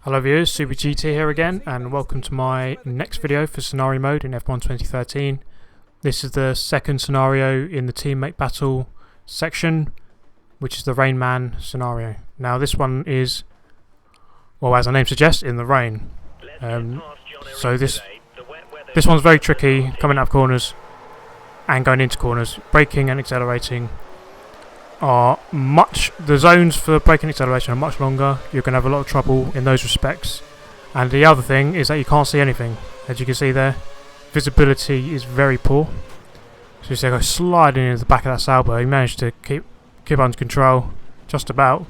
Hello viewers, Super GT here again, and welcome to my next video for scenario mode in F1 2013. This is the second scenario in the teammate battle section, which is the Rain Man scenario. Now this one is, well, as the name suggests, in the rain. So this one's very tricky, coming out of corners and going into corners. Braking and accelerating are the zones for braking and acceleration are much longer. You're going to have a lot of trouble in those respects. And the other thing is that you can't see anything. As you can see there, visibility is very poor. So you see I go sliding into the back of that Sauber. He managed to keep under control just about.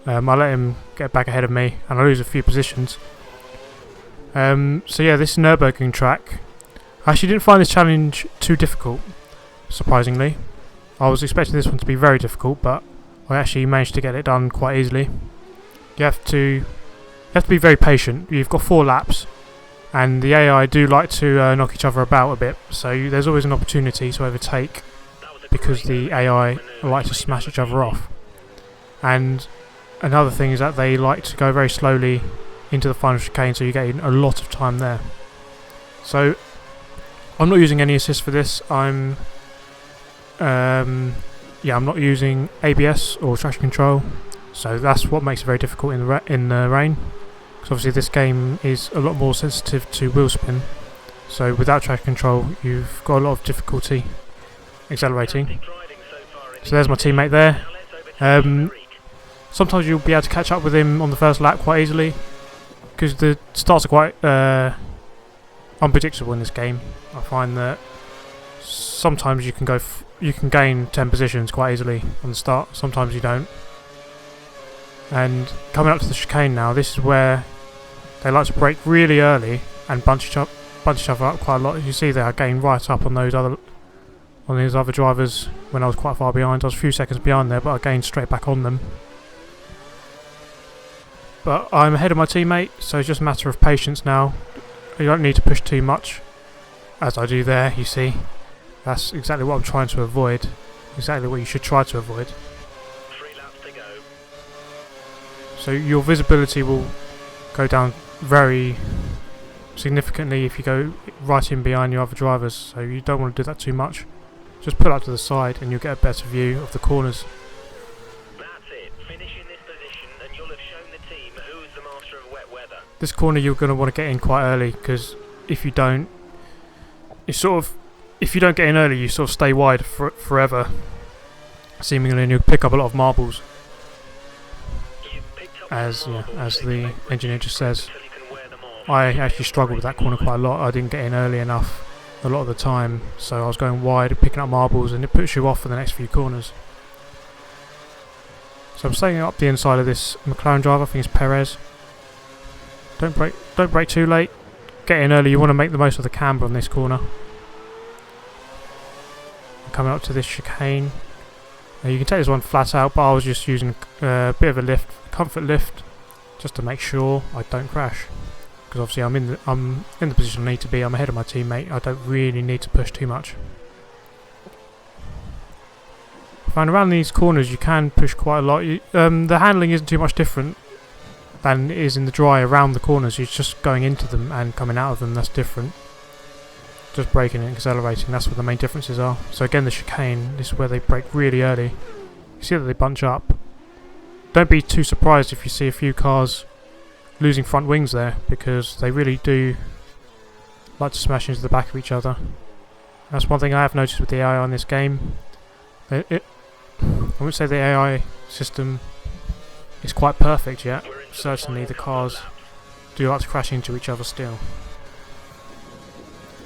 I let him get back ahead of me and I lose a few positions. So yeah, this Nürburgring track, I actually didn't find this challenge too difficult, surprisingly. I was expecting this one to be very difficult, but I actually managed to get it done quite easily. You have to be very patient. You've got 4 laps, and the AI do like to knock each other about a bit, so there's always an opportunity to overtake because the AI like to smash each other off. And another thing is that they like to go very slowly into the final chicane, so you're getting a lot of time there. So I'm not using any assist for this. I'm not using ABS or traction control, so that's what makes it very difficult in the rain. Because obviously this game is a lot more sensitive to wheel spin, so without traction control you've got a lot of difficulty accelerating. So there's my teammate there. Sometimes you'll be able to catch up with him on the first lap quite easily, because the starts are quite unpredictable in this game. I find that sometimes you can gain 10 positions quite easily on the start, sometimes you don't. And coming up to the chicane now, this is where they like to brake really early and bunch each other up quite a lot. As you see there, I gained right up on those other drivers when I was quite far behind. I was a few seconds behind there, but I gained straight back on them. But I'm ahead of my teammate, so it's just a matter of patience now. You don't need to push too much, as I do there, you see. That's exactly what I'm trying to avoid. Exactly what you should try to avoid. 3 laps to go. So your visibility will go down very significantly if you go right in behind your other drivers. So you don't want to do that too much. Just pull up to the side and you'll get a better view of the corners. That's it. Finish in this position and you'll have shown the team who's the master of wet weather. This corner you're going to want to get in quite early, because if you don't, if you don't get in early, you sort of stay wide forever, seemingly, and you'll pick up a lot of marbles. As the engineer just says. I actually struggled with that corner quite a lot. I didn't get in early enough a lot of the time, so I was going wide, picking up marbles, and it puts you off for the next few corners. So I'm staying up the inside of this McLaren driver. I think it's Perez. Don't brake too late. Get in early. You want to make the most of the camber on this corner. Coming up to this chicane. Now you can take this one flat out, but I was just using a bit of a lift, comfort lift, just to make sure I don't crash. Because obviously I'm in the position I need to be. I'm ahead of my teammate. I don't really need to push too much. I find around these corners you can push quite a lot. The handling isn't too much different than it is in the dry around the corners. You're just going into them and coming out of them. That's different. Just braking and accelerating, that's what the main differences are. So again, the chicane, this is where they brake really early. You see that they bunch up. Don't be too surprised if you see a few cars losing front wings there, because they really do like to smash into the back of each other. That's one thing I have noticed with the AI on this game. I wouldn't say the AI system is quite perfect yet. Certainly the cars do like to crash into each other still.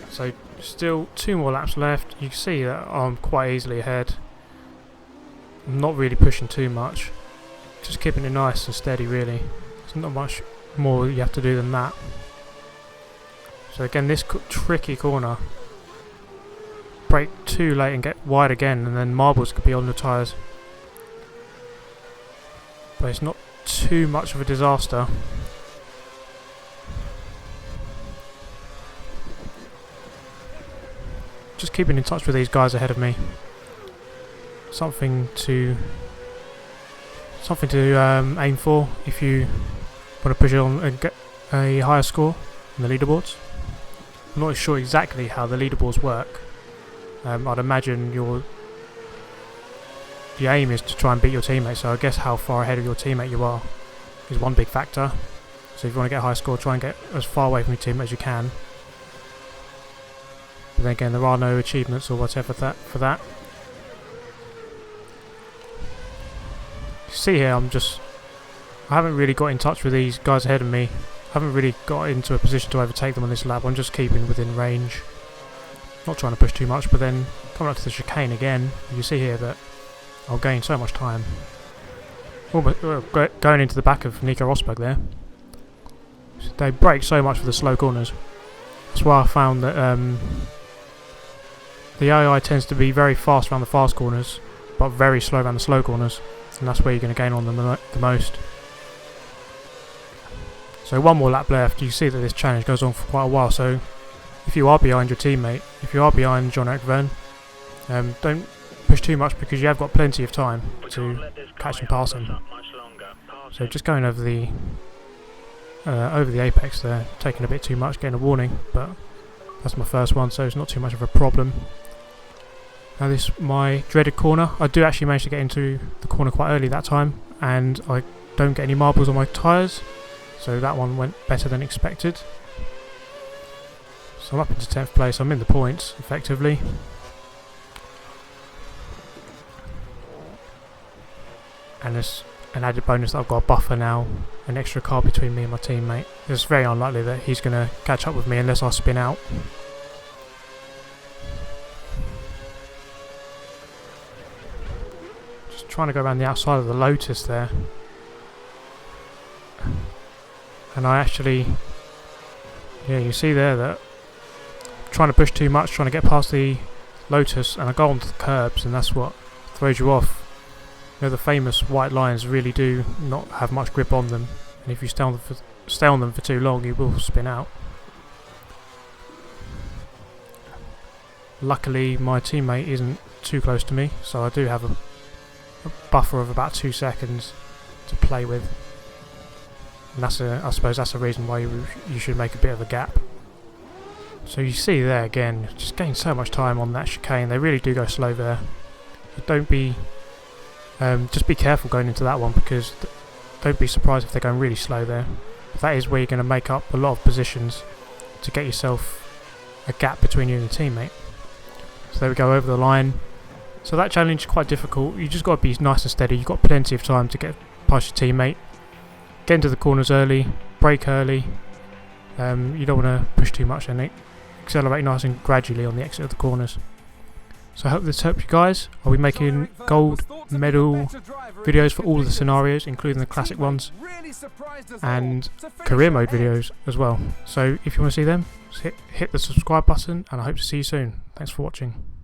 So still 2 more laps left. You can see that I'm quite easily ahead. I'm not really pushing too much. Just keeping it nice and steady really. There's not much more you have to do than that. So again, this tricky corner. Brake too late and get wide again, and then marbles could be on the tyres. But it's not too much of a disaster. Just keeping in touch with these guys ahead of me. Something to aim for if you want to push it on and get a higher score on the leaderboards. I'm not sure exactly how the leaderboards work. I'd imagine the aim is to try and beat your teammate, so I guess how far ahead of your teammate you are is one big factor. So if you want to get a high score, try and get as far away from your teammate as you can. But then again, there are no achievements or whatever for that. You see here, I haven't really got in touch with these guys ahead of me. I haven't really got into a position to overtake them on this lap. I'm just keeping within range. Not trying to push too much, but then coming up to the chicane again, you see here that I'll gain so much time. Almost going into the back of Nico Rosberg there. They brake so much for the slow corners. That's why I found that the AI tends to be very fast around the fast corners, but very slow around the slow corners, and that's where you're going to gain on them the most. So one more lap left. You see that this challenge goes on for quite a while, so if you are behind your teammate, if you are behind Jean-Eric Vergne, don't push too much because you have got plenty of time to catch and pass him. So just going over the apex there, taking a bit too much, getting a warning, but that's my first one, so it's not too much of a problem. Now my dreaded corner. I do actually manage to get into the corner quite early that time, and I don't get any marbles on my tyres, so that one went better than expected. So I'm up into 10th place, I'm in the points effectively. And there's an added bonus that I've got a buffer now, an extra car between me and my teammate. It's very unlikely that he's going to catch up with me unless I spin out. Just trying to go around the outside of the Lotus there. And I actually, yeah, you see there that I'm trying to push too much, trying to get past the Lotus, and I go onto the curbs, and that's what throws you off. You know, the famous white lines really do not have much grip on them, and if you stay on them for too long, you will spin out. Luckily, my teammate isn't too close to me, so I do have a buffer of about 2 seconds to play with, and I suppose that's the reason why you should make a bit of a gap. So you see there again, just gain so much time on that chicane. They really do go slow there. Don't be just be careful going into that one, because don't be surprised if they're going really slow there. That is where you're going to make up a lot of positions to get yourself a gap between you and your teammate. So there we go, over the line. So that challenge is quite difficult. You just got to be nice and steady. You've got plenty of time to get past your teammate. Get into the corners early, brake early. You don't want to push too much, and accelerate nice and gradually on the exit of the corners. So I hope this helps you guys. I'll be making gold medal videos for all of the scenarios, including the classic ones, and career mode videos as well. So if you want to see them, hit the subscribe button, and I hope to see you soon. Thanks for watching.